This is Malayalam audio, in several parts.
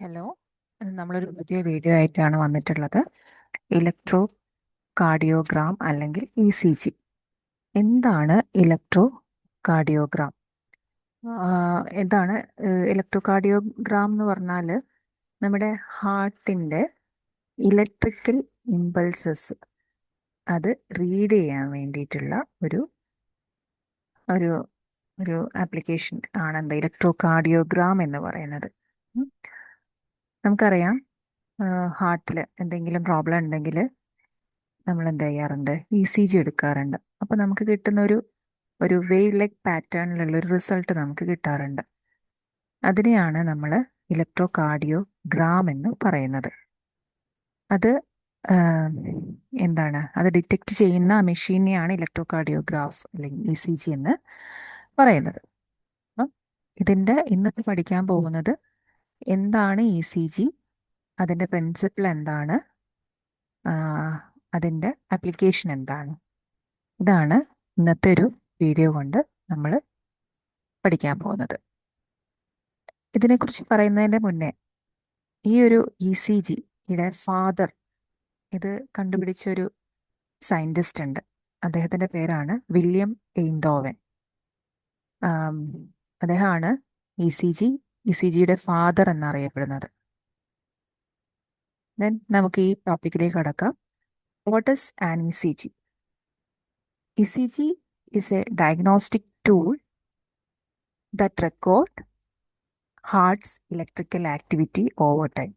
ഹലോ. നമ്മളൊരു പുതിയ വീഡിയോ ആയിട്ടാണ് വന്നിട്ടുള്ളത്. ഇലക്ട്രോ കാർഡിയോഗ്രാം അല്ലെങ്കിൽ ECG. എന്താണ് ഇലക്ട്രോ കാർഡിയോഗ്രാം? എന്താണ് ഇലക്ട്രോ കാർഡിയോഗ്രാം എന്ന് പറഞ്ഞാൽ നമ്മുടെ ഹാർട്ടിൻ്റെ ഇലക്ട്രിക്കൽ ഇമ്പൾസസ് അത് റീഡ് ചെയ്യാൻ വേണ്ടിയിട്ടുള്ള ഒരു ഒരു ഒരു ആപ്ലിക്കേഷൻ ആണ് എന്താ ഇലക്ട്രോ കാർഡിയോഗ്രാം എന്ന് പറയുന്നത്. ഉം. നമുക്കറിയാം, ഹാർട്ടിൽ എന്തെങ്കിലും പ്രോബ്ലം ഉണ്ടെങ്കിൽ നമ്മൾ എന്ത് ചെയ്യാറുണ്ട്? ECG എടുക്കാറുണ്ട്. അപ്പോൾ നമുക്ക് കിട്ടുന്ന ഒരു വേവ് ലെഗ് പാറ്റേണിലുള്ള ഒരു റിസൾട്ട് നമുക്ക് കിട്ടാറുണ്ട്. അതിനെയാണ് നമ്മൾ ഇലക്ട്രോ കാർഡിയോഗ്രാം എന്ന് പറയുന്നത്. അത് എന്താണ് അത് ഡിറ്റക്റ്റ് ചെയ്യുന്ന മെഷീനെയാണ് ഇലക്ട്രോ കാർഡിയോഗ്രാഫ് അല്ലെങ്കിൽ ECG എന്ന് പറയുന്നത്. അപ്പം ഇന്നത്തെ പഠിക്കാൻ പോകുന്നത് എന്താണ് ECG, അതിൻ്റെ പ്രിൻസിപ്പിൾ എന്താണ്, അതിൻ്റെ ആപ്ലിക്കേഷൻ എന്താണ്. ഇതാണ് ഇന്നത്തെ ഒരു വീഡിയോ കൊണ്ട് നമ്മൾ പഠിക്കാൻ പോകുന്നത്. ഇതിനെക്കുറിച്ച് പറയുന്നതിൻ്റെ മുന്നേ ഈ ഒരു ECGയുടെ ഫാദർ, ഇത് കണ്ടുപിടിച്ച ഒരു സയൻറ്റിസ്റ്റ് ഉണ്ട്. അദ്ദേഹത്തിൻ്റെ പേരാണ് വില്യം എയ്ൻതോവൻ. ആം, അദ്ദേഹമാണ് ECGയുടെ ഫാദർ എന്നറിയപ്പെടുന്നത്. ദെൻ നമുക്ക് ഈ ടോപ്പിക്കിലേക്ക് കടക്കാം. What is an ECG? ECG is a diagnostic tool that record heart's electrical activity over time.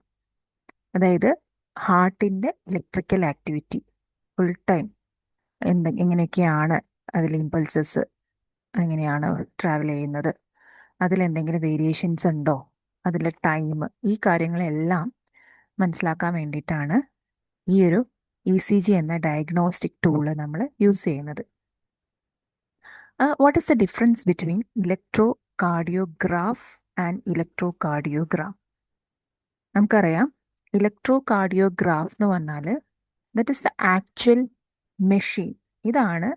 അതായത് ഹാർട്ടിൻ്റെ ഇലക്ട്രിക്കൽ ആക്ടിവിറ്റി ഫുൾ ടൈം എങ്ങനെയൊക്കെയാണ്, അതിൽ ഇമ്പൾസസ് എങ്ങനെയാണ് ട്രാവൽ ചെയ്യുന്നത്, അതിലെന്തെങ്കിലും വേരിയേഷൻസ് ഉണ്ടോ, അതിലെ ടൈം, ഈ കാര്യങ്ങളെല്ലാം മനസ്സിലാക്കാൻ വേണ്ടിയിട്ടാണ് ഈ ഒരു ECG എന്ന ഡയഗ്നോസ്റ്റിക് ടൂള് നമ്മൾ യൂസ് ചെയ്യുന്നത്. What is the difference between electro cardiograph and electro cardiogram? നമുക്കറിയാം, ഇലക്ട്രോ കാർഡിയോഗ്രാഫ് എന്ന് പറഞ്ഞാൽ that is the actual machine. ഇതാണ്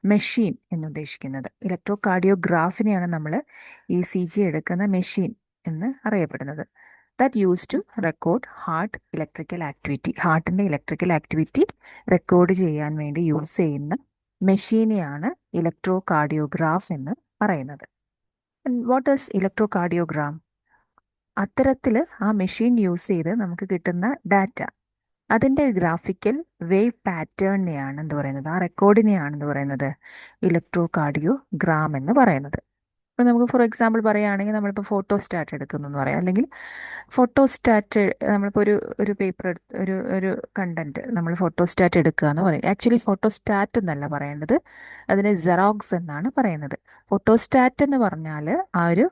മെഷീൻ എന്ന് ഉദ്ദേശിക്കുന്നത്. ഇലക്ട്രോ കാർഡിയോഗ്രാഫിനെയാണ് നമ്മൾ ECG എടുക്കുന്ന മെഷീൻ എന്ന് അറിയപ്പെടുന്നത്. That use to record heart electrical activity. ഹാർട്ടിൻ്റെ ഇലക്ട്രിക്കൽ ആക്ടിവിറ്റി റെക്കോർഡ് ചെയ്യാൻ വേണ്ടി യൂസ് ചെയ്യുന്ന മെഷീനെയാണ് ഇലക്ട്രോ കാർഡിയോഗ്രാഫ് എന്ന് പറയുന്നത്. What is electrocardiogram? അത്തരത്തിൽ ആ മെഷീൻ യൂസ് ചെയ്ത് നമുക്ക് കിട്ടുന്ന ഡാറ്റ, അതിൻ്റെ ഗ്രാഫിക്കൽ വേവ് പാറ്റേണിനെയാണ് എന്ത് പറയുന്നത്, ആ റെക്കോർഡിനെയാണ് എന്ത് പറയുന്നത്, ഇലക്ട്രോ കാർഡിയോഗ്രാം എന്ന് പറയുന്നത്. ഇപ്പോൾ നമുക്ക് ഫോർ എക്സാമ്പിൾ പറയുകയാണെങ്കിൽ, നമ്മളിപ്പോൾ ഫോട്ടോസ്റ്റാറ്റ് എടുക്കുന്നു എന്ന് പറയാം. അല്ലെങ്കിൽ ഫോട്ടോസ്റ്റാറ്റ് നമ്മളിപ്പോൾ ഒരു പേപ്പർ എടുത്ത് ഒരു കണ്ടന്റ് നമ്മൾ ഫോട്ടോസ്റ്റാറ്റ് എടുക്കുക എന്ന് പറയും. ആക്ച്വലി ഫോട്ടോസ്റ്റാറ്റ് എന്നല്ല പറയേണ്ടത്, അതിനെ ജെറോക്സ് എന്നാണ് പറയുന്നത്. ഫോട്ടോസ്റ്റാറ്റ് എന്ന് പറഞ്ഞാൽ ആ ഒരു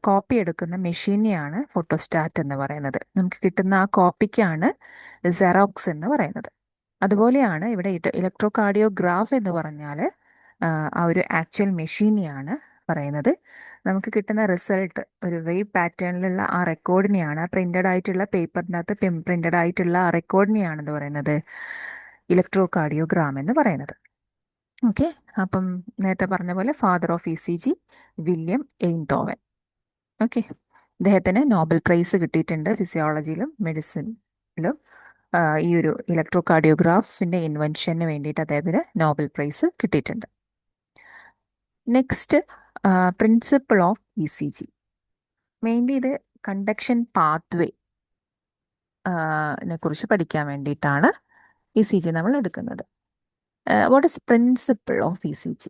കോപ്പി എടുക്കുന്ന മെഷീനെയാണ് ഫോട്ടോസ്റ്റാറ്റ് എന്ന് പറയുന്നത്. നമുക്ക് കിട്ടുന്ന ആ കോപ്പിക്കാണ് ജെറോക്സ് എന്ന് പറയുന്നത്. അതുപോലെയാണ് ഇവിടെ ഇലക്ട്രോ കാർഡിയോഗ്രാഫ് എന്ന് പറഞ്ഞാൽ ആ ഒരു ആക്ച്വൽ മെഷീനെയാണ് പറയുന്നത്. നമുക്ക് കിട്ടുന്ന റിസൾട്ട് ഒരു വേവ് പാറ്റേണിലുള്ള ആ റെക്കോർഡിനെയാണ്, ആ പ്രിൻ്റഡ് ആയിട്ടുള്ള പേപ്പറിനകത്ത് പ്രിൻ്റഡ് ആയിട്ടുള്ള ആ റെക്കോർഡിനെയാണ് എന്ന് പറയുന്നത് ഇലക്ട്രോ കാർഡിയോഗ്രാം എന്ന് പറയുന്നത്. ഓക്കെ. അപ്പം നേരത്തെ പറഞ്ഞ പോലെ father of ECG William Einthoven. Okay. അദ്ദേഹത്തിന് നോബൽ പ്രൈസ് കിട്ടിയിട്ടുണ്ട് ഫിസിയോളജിയിലും മെഡിസിനിലും. ഈ ഒരു ഇലക്ട്രോ കാർഡിയോഗ്രാഫിൻ്റെ ഇൻവെൻഷന് വേണ്ടിയിട്ട് അദ്ദേഹത്തിന് നോബൽ പ്രൈസ് കിട്ടിയിട്ടുണ്ട്. Next, principle of ECG. Mainly ഇത് കണ്ടക്ഷൻ പാത്വേ കുറിച്ച് പഠിക്കാൻ വേണ്ടിയിട്ടാണ് ECG നമ്മൾ എടുക്കുന്നത്. What is principle of ECG?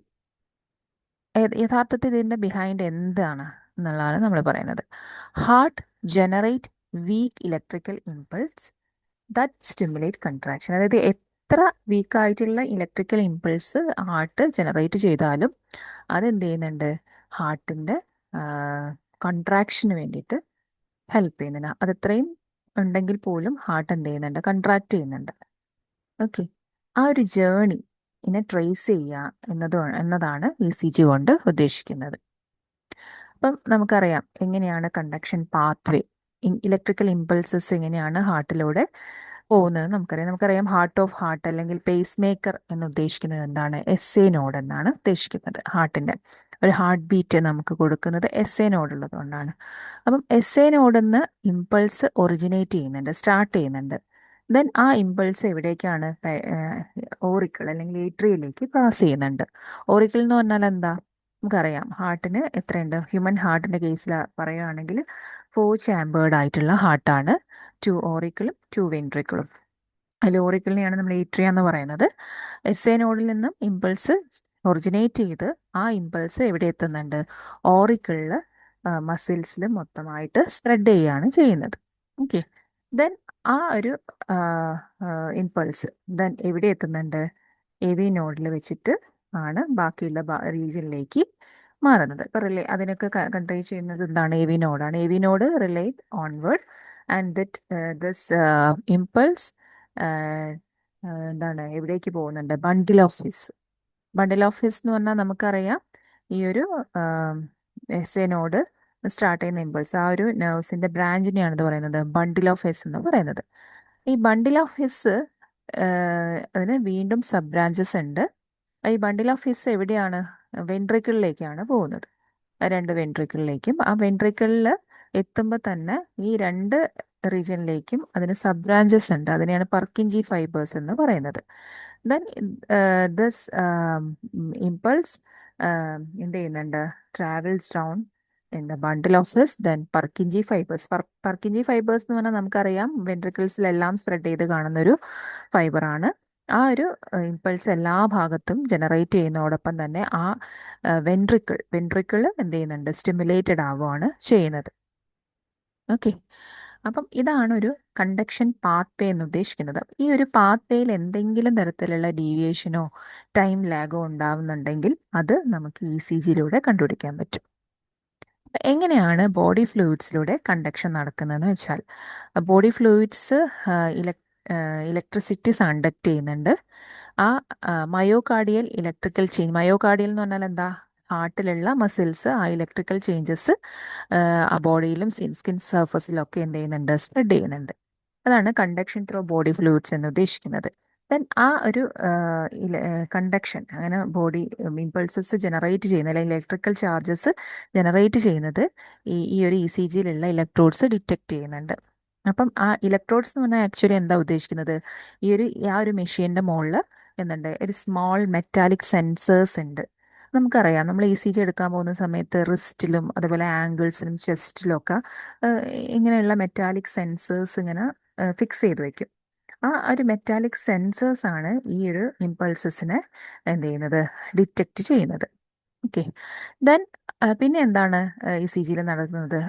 യഥാർത്ഥത്തിൽ ഇതിൻ്റെ ബിഹൈൻഡ് എന്താണ് എന്നുള്ളതാണ് നമ്മൾ പറയുന്നത്. Heart generate weak electrical impulse that stimulate contraction. അതായത് എത്ര വീക്കായിട്ടുള്ള ഇലക്ട്രിക്കൽ ഇമ്പൾസ് ഹാർട്ട് ജനറേറ്റ് ചെയ്താലും അതെന്ത് ചെയ്യുന്നുണ്ട്, ഹാർട്ടിൻ്റെ കൺട്രാക്ഷന് വേണ്ടിയിട്ട് ഹെൽപ്പ് ചെയ്യുന്നുണ്ട്. അതെത്രയും ഉണ്ടെങ്കിൽ പോലും ഹാർട്ട് എന്ത് ചെയ്യുന്നുണ്ട്, കൺട്രാക്ട് ചെയ്യുന്നുണ്ട്. ഓക്കെ. ആ ഒരു ജേണി ഇതിനെ ട്രേസ് ചെയ്യുക എന്നതാണ് ECG കൊണ്ട് ഉദ്ദേശിക്കുന്നത്. അപ്പം നമുക്കറിയാം എങ്ങനെയാണ് കണ്ടക്ഷൻ പാത്വേ, ഇലക്ട്രിക്കൽ ഇമ്പൾസസ് എങ്ങനെയാണ് ഹാർട്ടിലൂടെ പോകുന്നത് നമുക്കറിയാം ഹാർട്ട് ഓഫ് ഹാർട്ട് അല്ലെങ്കിൽ പേസ് മേക്കർ എന്ന് ഉദ്ദേശിക്കുന്നത് എന്താണ്? എസ് എ നോഡ് എന്നാണ് ഉദ്ദേശിക്കുന്നത്. ഹാർട്ടിൻ്റെ ഒരു ഹാർട്ട് ബീറ്റ് നമുക്ക് കൊടുക്കുന്നത് എസ് എ നോഡ് ഉള്ളത് കൊണ്ടാണ്. അപ്പം എസ് എ നോഡിൽ നിന്ന് ഇമ്പൾസ് ഒറിജിനേറ്റ് ചെയ്യുന്നുണ്ട്, സ്റ്റാർട്ട് ചെയ്യുന്നുണ്ട്. ദെൻ ആ ഇമ്പൾസ് എവിടേക്കാണ്? ഓറിക്കിൾ അല്ലെങ്കിൽ ഏട്രിയയിലേക്ക് പാസ് ചെയ്യുന്നുണ്ട്. ഓറിക്കിൾ എന്ന് പറഞ്ഞാൽ എന്താ? നമുക്കറിയാം ഹാർട്ടിന് എത്രയുണ്ട്? ഹ്യൂമൻ ഹാർട്ടിൻ്റെ കേസിൽ പറയുകയാണെങ്കിൽ 4 ചാമ്പേർഡ് ആയിട്ടുള്ള ഹാർട്ടാണ്. 2 ഓറിക്കിളും 2 വെൻട്രിക്കിളും. അതിൽ ഓറിക്കിളിനെയാണ് നമ്മൾ ഏട്രിയ എന്ന് പറയുന്നത്. എസ് എ നോഡിൽ നിന്നും ഇമ്പൾസ് ഒറിജിനേറ്റ് ചെയ്ത് ആ ഇമ്പൾസ് എവിടെ എത്തുന്നുണ്ട്? ഓറിക്കിളിൽ മസിൽസിൽ മൊത്തമായിട്ട് സ്പ്രെഡ് ചെയ്യുകയാണ് ചെയ്യുന്നത്. ഓക്കെ. ദെൻ ആ ഒരു ഇമ്പൾസ് ദെൻ എവിടെ എത്തുന്നുണ്ട്? എ വി നോഡിൽ വെച്ചിട്ട് ആണ് ബാക്കിയുള്ള റീജിയനിലേക്ക് മാറുന്നത്. ഇപ്പോൾ അതിനൊക്കെ കൺട്രോൾ ചെയ്യുന്നത് എന്താണ്? എ വി നോഡാണ്. A V node relate onward and that this impulse എന്താണ് എവിടേക്ക് പോകുന്നുണ്ട്? Bundle of His. Bundle of His എന്ന് പറഞ്ഞാൽ നമുക്കറിയാം ഈ ഒരു എസ് എ നോഡ് സ്റ്റാർട്ട് ചെയ്യുന്ന ഇമ്പൾസ് ആ ഒരു നെർവ്സിൻ്റെ ബ്രാഞ്ചിനെയാണ് ഇത് പറയുന്നത് ബണ്ടിൽ ഓഫ് ഹിസ് എന്ന് പറയുന്നത്. ഈ ബണ്ടിൽ ഓഫ് ഹിസ് അതിന് വീണ്ടും സബ് ബ്രാഞ്ചസ് ഉണ്ട്. ഈ ബണ്ടിൽ ഓഫ് ഹിസ് എവിടെയാണ്? വെൻട്രിക്കിളിലേക്കാണ് പോകുന്നത്. രണ്ട് വെൻട്രിക്കിളിലേക്കും. ആ വെൻട്രിക്കിളിൽ എത്തുമ്പോൾ തന്നെ ഈ രണ്ട് റീജിയനിലേക്കും അതിന് സബ് ബ്രാഞ്ചസ് ഉണ്ട്. അതിനെയാണ് പർക്കിഞ്ചി ഫൈബേഴ്സ് എന്ന് പറയുന്നത്. ദെൻ ദിസ് ഇമ്പൾസ് എന്ത് ചെയ്യുന്നുണ്ട്? Travels down in the bundle of his then പർക്കിഞ്ചി fibres. പർക്കിഞ്ചി fibres എന്ന് പറഞ്ഞാൽ നമുക്കറിയാം വെൻട്രിക്കിൾസിലെല്ലാം സ്പ്രെഡ് ചെയ്ത് കാണുന്നൊരു ഫൈബറാണ്. ആ ഒരു ഇമ്പൾസ് എല്ലാ ഭാഗത്തും ജനറേറ്റ് ചെയ്യുന്നതോടൊപ്പം തന്നെ ആ വെൻട്രിക്കിൾ എന്ത് ചെയ്യുന്നുണ്ട്? സ്റ്റിമുലേറ്റഡ് ആവുകയാണ് ചെയ്യുന്നത്. ഓക്കെ. അപ്പം ഇതാണ് ഒരു കണ്ടക്ഷൻ പാത്ത് വേ എന്ന് ഉദ്ദേശിക്കുന്നത്. ഈ ഒരു പാത്ത് വേയിൽ എന്തെങ്കിലും തരത്തിലുള്ള ഡീവിയേഷനോ ടൈം ലാഗോ ഉണ്ടാവുന്നുണ്ടെങ്കിൽ അത് നമുക്ക് ഇ സി ജിയിലൂടെ കണ്ടുപിടിക്കാൻ പറ്റും. എങ്ങനെയാണ് ബോഡി ഫ്ലൂയിഡ്സിലൂടെ കണ്ടക്ഷൻ നടക്കുന്നതെന്ന് വെച്ചാൽ ബോഡി ഫ്ലൂയിഡ്സ് ഇലക്ട്രിസിറ്റി കണ്ടക്ട് ചെയ്യുന്നുണ്ട്. ആ മയോകാർഡിയൽ ഇലക്ട്രിക്കൽ ചേഞ്ച്, മയോകാർഡിയൽ എന്ന് പറഞ്ഞാൽ എന്താ? ഹാർട്ടിലുള്ള മസിൽസ് ആ ഇലക്ട്രിക്കൽ ചേഞ്ചസ് ആ ബോഡിയിലും സ്കിൻ സർഫസിലും ഒക്കെ എന്ത് ചെയ്യുന്നുണ്ട്? സ്പ്രെഡ് ചെയ്യുന്നുണ്ട്. അതാണ് കണ്ടക്ഷൻ ത്രൂ ബോഡി ഫ്ലൂയിഡ്സ് എന്ന് ഉദ്ദേശിക്കുന്നത്. ദെൻ ആ ഒരു കണ്ടക്ഷൻ അങ്ങനെ ബോഡി ഇമ്പൾസസ് ജനറേറ്റ് ചെയ്യുന്ന അല്ലെങ്കിൽ ഇലക്ട്രിക്കൽ ചാർജസ് ജനറേറ്റ് ചെയ്യുന്നത് ഈ ഒരു ഇ സി ജിയിലുള്ള ഇലക്ട്രോഡ്സ് ഡിറ്റക്ട് ചെയ്യുന്നുണ്ട്. അപ്പം ആ ഇലക്ട്രോഡ്സ് എന്ന് പറഞ്ഞാൽ ആക്ച്വലി എന്താ ഉദ്ദേശിക്കുന്നത്? ആ ഒരു മെഷീൻ്റെ മുകളിൽ എന്തുണ്ട്? ഒരു സ്മോൾ മെറ്റാലിക് സെൻസേഴ്സ് ഉണ്ട്. നമുക്കറിയാം നമ്മൾ ഇ സി ജി എടുക്കാൻ പോകുന്ന സമയത്ത് റിസ്റ്റിലും അതുപോലെ ആംഗിൾസിലും ചെസ്റ്റിലും ഒക്കെ ഇങ്ങനെയുള്ള മെറ്റാലിക് സെൻസേഴ്സ് ഇങ്ങനെ ഫിക്സ് ചെയ്ത് വെക്കും. ആ ഒരു മെറ്റാലിക് സെൻസേഴ്സ് ആണ് ഈ ഒരു ഇമ്പൾസസിനെ എന്ത് ചെയ്യുന്നത്? ഡിറ്റക്റ്റ് ചെയ്യുന്നത്. ഓക്കെ. ദെൻ പിന്നെ എന്താണ് ഇ സി ജിയിൽ നടക്കുന്നത്?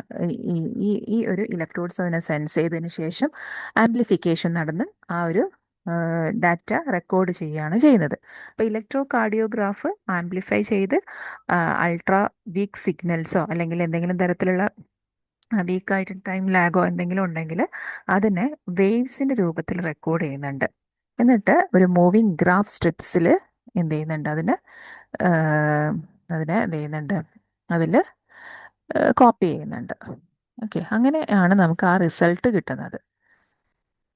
ഈ ഈ ഈ ഒരു ഇലക്ട്രോഡ്സ് അതിനെ സെൻസ് ചെയ്തതിന് ശേഷം ആംപ്ലിഫിക്കേഷൻ നടന്ന് ആ ഒരു ഡാറ്റ റെക്കോർഡ് ചെയ്യുകയാണ് ചെയ്യുന്നത്. അപ്പോൾ ഇലക്ട്രോ കാർഡിയോഗ്രാഫ് ആംപ്ലിഫൈ ചെയ്ത് അൾട്രാ വീക്ക് സിഗ്നൽസോ അല്ലെങ്കിൽ എന്തെങ്കിലും തരത്തിലുള്ള വീക്കായിട്ട് ടൈം ലാഗോ എന്തെങ്കിലും ഉണ്ടെങ്കിൽ അതിനെ വേവ്സിൻ്റെ രൂപത്തിൽ റെക്കോർഡ് ചെയ്യുന്നുണ്ട്. എന്നിട്ട് ഒരു മൂവിങ് ഗ്രാഫ് സ്ട്രിപ്സിൽ എന്ത് ചെയ്യുന്നുണ്ട്? അതിനെ എന്ത് ചെയ്യുന്നുണ്ട്? അതിൽ കോപ്പി ചെയ്യുന്നുണ്ട്. ഓക്കെ. അങ്ങനെയാണ് നമുക്ക് ആ റിസൾട്ട് കിട്ടുന്നത്.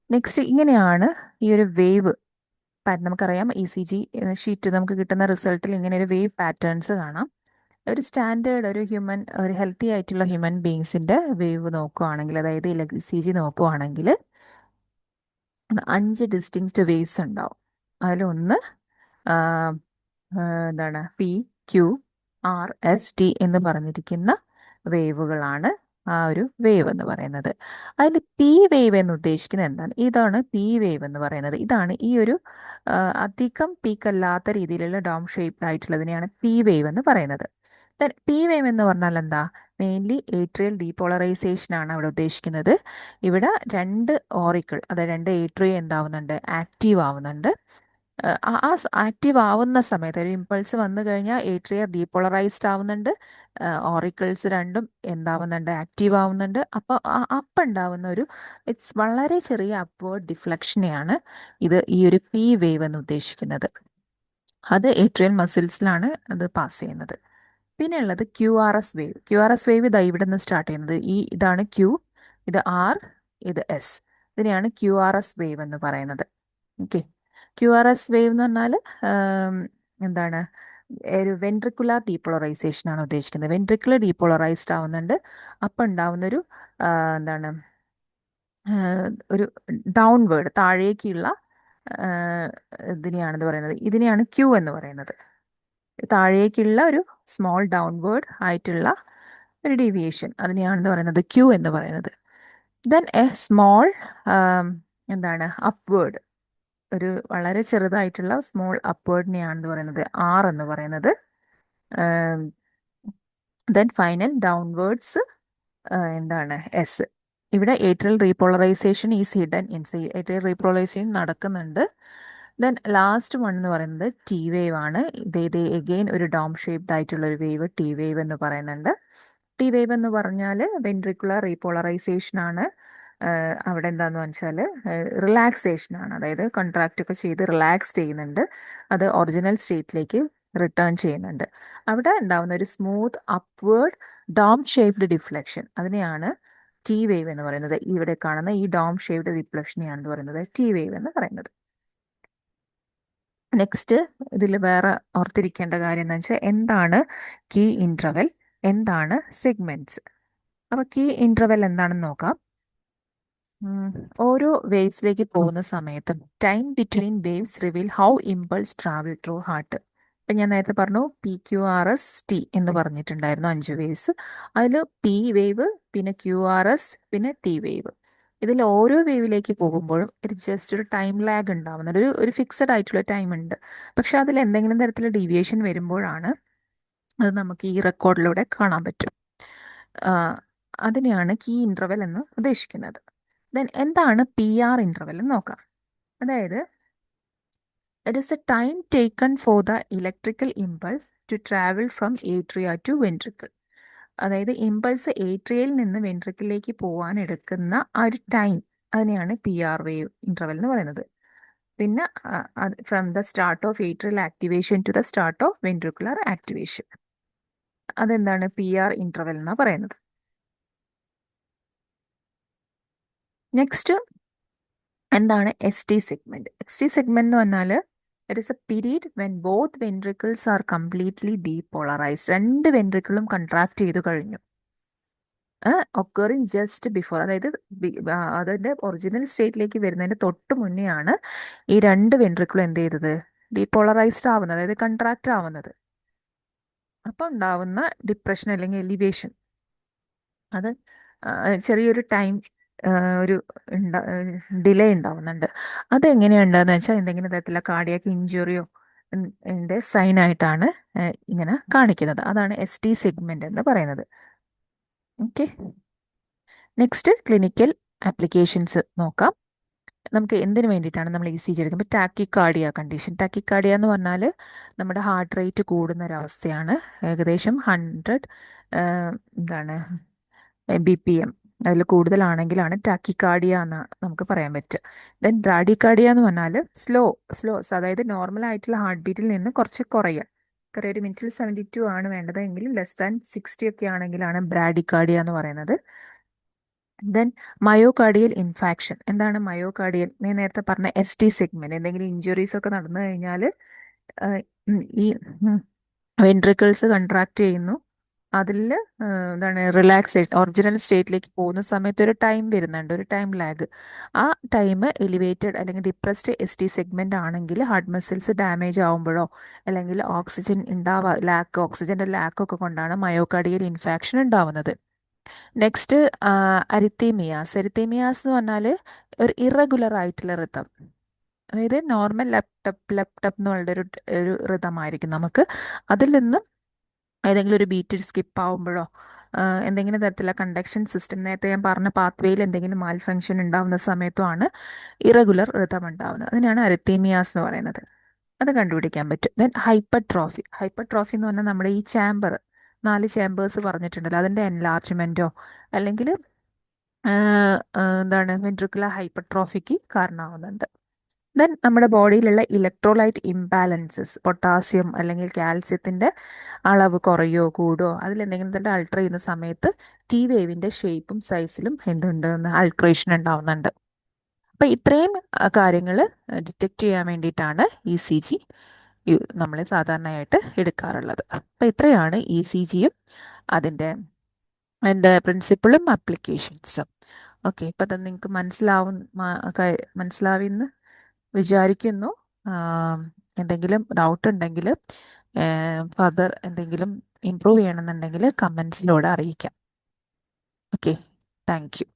നെക്സ്റ്റ് ഇങ്ങനെയാണ് ഈ ഒരു വേവ് നമുക്കറിയാം ഇ സി ജി ഷീറ്റ് നമുക്ക് കിട്ടുന്ന റിസൾട്ടിൽ ഇങ്ങനെ ഒരു വേവ് പാറ്റേൺസ് കാണാം. ഒരു സ്റ്റാൻഡേർഡ് ഒരു ഹെൽത്തി ആയിട്ടുള്ള ഹ്യൂമൻ ബീങ്സിൻ്റെ വേവ് നോക്കുവാണെങ്കിൽ, അതായത് ഇ സി ജി നോക്കുവാണെങ്കിൽ 5 ഡിസ്റ്റിങ്ക്റ്റ് വേവ്സ് ഉണ്ടാവും. അതിലൊന്ന് എന്താണ്? P Q R S T എന്ന് പറഞ്ഞിരിക്കുന്ന വേവുകളാണ് ആ ഒരു വേവ് എന്ന് പറയുന്നത്. അതിൽ പി വേവ് എന്ന് ഉദ്ദേശിക്കുന്നത് എന്താണ്? ഇതാണ് പി വേവ് എന്ന് പറയുന്നത്. ഇതാണ് ഈ ഒരു അധികം പീക്കല്ലാത്ത രീതിയിലുള്ള ഡോം ഷേപ്ഡ് ആയിട്ടുള്ളതിനെയാണ് പി വേവ് എന്ന് പറയുന്നത്. പി വേവ് എന്ന് പറഞ്ഞാൽ എന്താ? മെയിൻലി ഏട്രിയൽ ഡീപോളറൈസേഷൻ ആണ് അവിടെ ഉദ്ദേശിക്കുന്നത്. ഇവിടെ രണ്ട് ഓറിക്കിൾ, അതായത് രണ്ട് ഏട്രിയ എന്താവുന്നുണ്ട്? ആക്റ്റീവ് ആവുന്നുണ്ട്. ആ ആക്റ്റീവ് ആവുന്ന സമയത്ത് ഒരു ഇമ്പൾസ് വന്നു കഴിഞ്ഞാൽ ഏട്രിയ ഡീപോളറൈസ്ഡ് ആവുന്നുണ്ട്. ഓറിക്കിൾസ് രണ്ടും എന്താവുന്നുണ്ട്? ആക്റ്റീവ് ആവുന്നുണ്ട്. അപ്പോൾ അപ്പം ഉണ്ടാവുന്ന ഒരു വളരെ ചെറിയ അപ്വേർഡ് ഡിഫ്ലക്ഷനെയാണ് ഈ ഒരു പി വേവ് എന്ന് ഉദ്ദേശിക്കുന്നത്. അത് ഏട്രിയൽ മസിൽസിലാണ് അത് പാസ് ചെയ്യുന്നത്. പിന്നെ ഉള്ളത് Q R S wave. Q R S wave ഇതാ ഇവിടെ നിന്ന് സ്റ്റാർട്ട് ചെയ്യുന്നത്. ഇതാണ് ക്യു, ഇത് ആർ, ഇത് എസ്. ഇതിനെയാണ് QRS വേവ് എന്ന് പറയുന്നത്. ഓക്കെ, QRS വേവ് എന്ന് പറഞ്ഞാൽ എന്താണ്, ഒരു വെൻട്രിക്കുലാർ ഡീപോളറൈസേഷൻ ആണ് ഉദ്ദേശിക്കുന്നത്. വെൻട്രിക്കുലർ ഡീപോളറൈസ്ഡ് ആവുന്നുണ്ട്, അപ്പം ഉണ്ടാവുന്നൊരു എന്താണ്, ഒരു ഡൗൺവേർഡ്, താഴേക്കുള്ള ഇതിനെയാണെന്ന് പറയുന്നത്, ഇതിനെയാണ് ക്യൂ എന്ന് പറയുന്നത്. താഴേക്കുള്ള ഒരു സ്മോൾ ഡൗൺവേർഡ് ആയിട്ടുള്ള ഒരു ഡീവിയേഷൻ, അതിനെയാണെന്ന് പറയുന്നത് ക്യൂ എന്ന് പറയുന്നത്. ദെൻ എ സ്മോൾ എന്താണ്, അപ്വേർഡ്, ഒരു വളരെ ചെറുതായിട്ടുള്ള സ്മോൾ അപ്വേർഡിനെയാണെന്ന് പറയുന്നത് ആർ എന്ന് പറയുന്നത്. ദെൻ ഫൈനൽ ഡൗൺവേർഡ്സ് എന്താണ്, എസ്. ഇവിടെ atrial repolarisation is hidden inside, atrial repolarisation നടക്കുന്നുണ്ട്. ദെൻ ലാസ്റ്റ് വൺ എന്ന് പറയുന്നത് ടി വേവ് ആണ്. ഇത് എഗെയിൻ ഒരു ഡോം ഷേപ്ഡ് ആയിട്ടുള്ള ഒരു വേവ് ടി വേവ് എന്ന് പറയുന്നുണ്ട്. ടി വേവ് എന്ന് പറഞ്ഞാൽ വെൻട്രിക്കുലർ റീപോളറൈസേഷൻ ആണ്. അവിടെ എന്താന്ന് വെച്ചാൽ റിലാക്സേഷൻ ആണ്, അതായത് കൺട്രാക്റ്റ് ഒക്കെ ചെയ്ത് റിലാക്സ് ചെയ്യുന്നുണ്ട്, അത് ഒറിജിനൽ സ്റ്റേറ്റിലേക്ക് റിട്ടേൺ ചെയ്യുന്നുണ്ട്. അവിടെ ഉണ്ടാവുന്ന ഒരു smooth upward dome shaped deflection, അതിനെയാണ് ടി വേവ് എന്ന് പറയുന്നത്. ഇവിടെ കാണുന്ന ഈ ഡോം ഷേപ്ഡ് ഡിഫ്ലക്ഷനെയാണ് പറയുന്നത് ടി വേവ് എന്ന് പറയുന്നത്. നെക്സ്റ്റ് ഇതിൽ വേറെ ഓർത്തിരിക്കേണ്ട കാര്യം എന്ന് വെച്ചാൽ എന്താണ് കീ ഇൻട്രവൽ, എന്താണ് സെഗ്മെന്റ്സ്. അപ്പോൾ കീ ഇൻട്രവൽ എന്താണെന്ന് നോക്കാം. ഓരോ വേവ്സിലേക്ക് പോകുന്ന സമയത്ത് time between waves reveal how impulse travel through heart. ഇപ്പം ഞാൻ നേരത്തെ പറഞ്ഞു PQRS T എന്ന് പറഞ്ഞിട്ടുണ്ടായിരുന്നു 5 വേവ്സ്. അതിൽ P വേവ്, പിന്നെ QRS, പിന്നെ T വേവ്. ഇതിൽ ഓരോ വേവിലേക്ക് പോകുമ്പോഴും ഒരു ജസ്റ്റ് ഒരു ടൈം ലാഗ് ഉണ്ടാവുന്നുണ്ട്, ഒരു ഫിക്സഡ് ആയിട്ടുള്ള ടൈം ഉണ്ട്. പക്ഷെ അതിൽ എന്തെങ്കിലും തരത്തിലുള്ള ഡീവിയേഷൻ വരുമ്പോഴാണ് അത് നമുക്ക് ഈ റെക്കോർഡിലൂടെ കാണാൻ പറ്റും. അതിനെയാണ് കീ ഇൻട്രവൽ എന്ന് ഉദ്ദേശിക്കുന്നത്. ദെൻ എന്താണ് PR ഇൻട്രവൽ എന്ന് നോക്കാം. അതായത് it is a time taken for the electrical impulse to travel from atria to ventricle. അതായത് ഇമ്പൾസ് ഏട്രിയയിൽ നിന്ന് വെൻട്രിക്കിളിലേക്ക് പോകാൻ എടുക്കുന്ന ആ ഒരു ടൈം, അതിനെയാണ് PR വേവ് ഇൻട്രവൽ എന്ന് പറയുന്നത്. പിന്നെ from the start of atrial activation to the start of ventricular activation, അതെന്താണ് PR ഇൻട്രവൽ എന്നാണ് പറയുന്നത്. നെക്സ്റ്റ് എന്താണ് ST സെഗ്മെന്റ്. ST സെഗ്മെന്റ് എന്ന് പറഞ്ഞാൽ it is a period when both ventricles are completely depolarised. രണ്ട് വെൻട്രിക്കിളും കൺട്രാക്ട് ചെയ്തു കഴിഞ്ഞു. ഒക്കറിങ് ജസ്റ്റ് ബിഫോർ, അതായത് അതിൻ്റെ ഒറിജിനൽ സ്റ്റേറ്റിലേക്ക് വരുന്നതിന് തൊട്ട് മുന്നെയാണ് ഈ രണ്ട് വെൻട്രിക്കിളും എന്ത് ചെയ്തത്, ഡീപോളറൈസ്ഡ് ആവുന്നത്, അതായത് കൺട്രാക്ട് ആവുന്നത്. അപ്പം ഉണ്ടാവുന്ന ഡിപ്രഷൻ അല്ലെങ്കിൽ എലിവേഷൻ, അത് ചെറിയൊരു ടൈം ഒരു ഡിലേ ഉണ്ടാവുന്നുണ്ട്. അതെങ്ങനെയുണ്ടെന്ന് വെച്ചാൽ എന്തെങ്കിലും തരത്തിലുള്ള കാർഡിയാക് ഇഞ്ചുറിയോ സൈൻ ആയിട്ടാണ് ഇങ്ങനെ കാണിക്കുന്നത്. അതാണ് ST സെഗ്മെന്റ് എന്ന് പറയുന്നത്. ഓക്കെ, നെക്സ്റ്റ് ക്ലിനിക്കൽ ആപ്ലിക്കേഷൻസ് നോക്കാം. നമുക്ക് എന്തിനു വേണ്ടിയിട്ടാണ് നമ്മൾ ECG എടുക്കുമ്പോൾ ടാക്കിക്കാർഡിയ കണ്ടീഷൻ. ടാക്കിക്കാർഡിയ എന്ന് പറഞ്ഞാൽ നമ്മുടെ ഹാർട്ട് റേറ്റ് കൂടുന്ന ഒരവസ്ഥയാണ്. ഏകദേശം 100 എന്താണ് BPM അതിൽ കൂടുതലാണെങ്കിലാണ് ടാക്കിക്കാർഡിയ എന്ന് നമുക്ക് പറയാൻ പറ്റുക. ദെൻ ബ്രാഡിക്കാർഡിയ എന്ന് പറഞ്ഞാൽ സ്ലോ, അതായത് നോർമൽ ആയിട്ടുള്ള ഹാർട്ട് ബീറ്റിൽ നിന്ന് കുറച്ച് കുറയുക. ഒരു മിനിറ്റിൽ 72 ആണ് വേണ്ടത് എങ്കിലും ലെസ് ദാൻ 60 ഒക്കെ ആണെങ്കിലാണ് ബ്രാഡിക്കാർഡിയ എന്ന് പറയുന്നത്. Then myocardial infarction. എന്താണ് മയോകാർഡിയൽ? ഞാൻ നേരത്തെ പറഞ്ഞ ST സെഗ്മെന്റ്, എന്തെങ്കിലും ഇഞ്ചുറീസ് ഒക്കെ നടന്നു കഴിഞ്ഞാൽ ഈ വെൻട്രിക്കിൾസ് കൺട്രാക്ട് ചെയ്യുന്നു, അതിൽ എന്താണ് റിലാക്സേഷൻ, ഒറിജിനൽ സ്റ്റേറ്റിലേക്ക് പോകുന്ന സമയത്ത് ഒരു ടൈം വരുന്നുണ്ട്, ഒരു ടൈം ലാഗ്. ആ ടൈം എലിവേറ്റഡ് അല്ലെങ്കിൽ ഡിപ്രസ്ഡ് ST സെഗ്മെന്റ് ആണെങ്കിൽ ഹാർട്ട് മസിൽസ് ഡാമേജ് ആവുമ്പോഴോ അല്ലെങ്കിൽ ഓക്സിജൻ ഓക്സിജന്റെ ലാക്കൊക്കെ കൊണ്ടാണ് മയോകാർഡിയൽ ഇൻഫാക്ഷൻ ഉണ്ടാവുന്നത്. നെക്സ്റ്റ് അരിത്തീമിയാസ്. അരിത്തീമിയാസ് എന്ന് പറഞ്ഞാൽ ഒരു ഇറഗുലർ ആയിട്ടുള്ള റിതം, അതായത് നോർമൽ ലെപ്റ്റപ്പ് എന്നുള്ള ഒരു റിതമായിരിക്കും നമുക്ക്. അതിൽ നിന്ന് ഏതെങ്കിലും ഒരു ബീറ്റ് സ്കിപ്പ് ആവുമ്പോഴോ എന്തെങ്കിലും തരത്തിലുള്ള കണ്ടക്ഷൻ സിസ്റ്റം, നേരത്തെ ഞാൻ പറഞ്ഞ പാത്വേയിൽ എന്തെങ്കിലും മാൽ ഫങ്ഷൻ ഉണ്ടാവുന്ന സമയത്തുമാണ് ഇറഗുലർ റിതം ഉണ്ടാവുന്നത്. അതിനാണ് അരിത്തീമിയാസ് എന്ന് പറയുന്നത്. അത് കണ്ടുപിടിക്കാൻ പറ്റും. Then hypertrophy. ഹൈപ്പർട്രോഫി എന്ന് പറഞ്ഞാൽ നമ്മുടെ ഈ ചാമ്പർ, 4 ചേമ്പേഴ്സ് പറഞ്ഞിട്ടുണ്ടല്ലോ, അതിൻ്റെ എൻലാർജ്മെൻറ്റോ അല്ലെങ്കിൽ എന്താണ് വെൻട്രിക്കുലർ ഹൈപ്പർട്രോഫിക്ക് കാരണമാവുന്നുണ്ട്. ദെൻ നമ്മുടെ ബോഡിയിലുള്ള ഇലക്ട്രോലൈറ്റ് ഇംബാലൻസസ്, പൊട്ടാസ്യം അല്ലെങ്കിൽ കാൽസ്യത്തിൻ്റെ അളവ് കുറയോ കൂടുകയോ, അതിലെന്തെങ്കിലും തന്നെ അൾട്ടർ ചെയ്യുന്ന സമയത്ത് T വേവിൻ്റെ ഷേപ്പും സൈസിലും എന്തുണ്ട്, ആൾട്രേഷൻ ഉണ്ടാവുന്നുണ്ട്. അപ്പം ഇത്രയും കാര്യങ്ങൾ ഡിറ്റക്റ്റ് ചെയ്യാൻ വേണ്ടിയിട്ടാണ് ഇ സി ജി നമ്മൾ സാധാരണയായിട്ട് എടുക്കാറുള്ളത്. അപ്പം ഇത്രയാണ് ഇ സി ജിയും അതിൻ്റെ പ്രിൻസിപ്പിളും ആപ്ലിക്കേഷൻസും. ഓക്കെ, ഇപ്പം അത് നിങ്ങൾക്ക് മനസ്സിലാവിന്ന് വിചാരിക്കുന്നു. എന്തെങ്കിലും ഡൗട്ട് ഉണ്ടെങ്കിൽ ഫർദർ എന്തെങ്കിലും ഇമ്പ്രൂവ് ചെയ്യണമെന്നുണ്ടെങ്കിൽ കമൻസിലൂടെ അറിയിക്കാം. Okay, thank you.